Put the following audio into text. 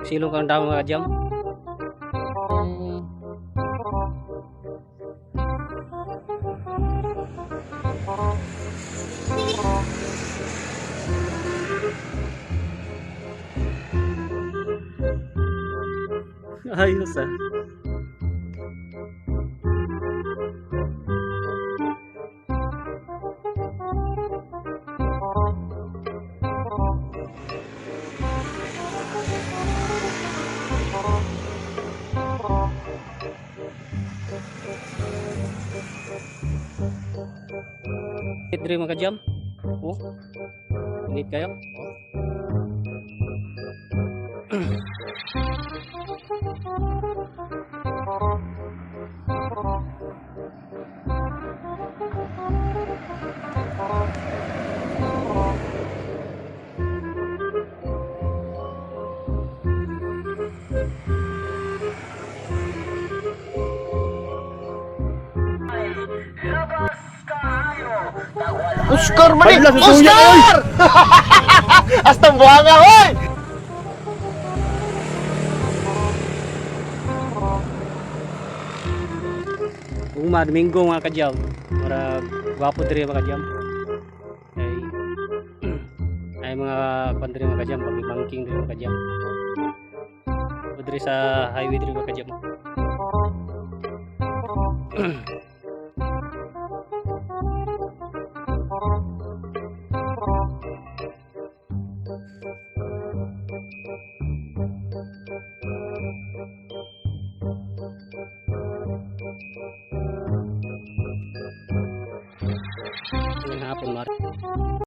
Silong kang daw mga jam. Ayos ah. Diri mga jam. Oh. Init kayo. Oscar man Hala, eh! susuya ka, Oscar! Hasta buhanga, hoy! Uma Domingo mga kajam. Para gwapo diri mga kajam. Ay mga pandiri mga kajam, pagibangking diri mga kajam. O diri sa highway diri mga kajam.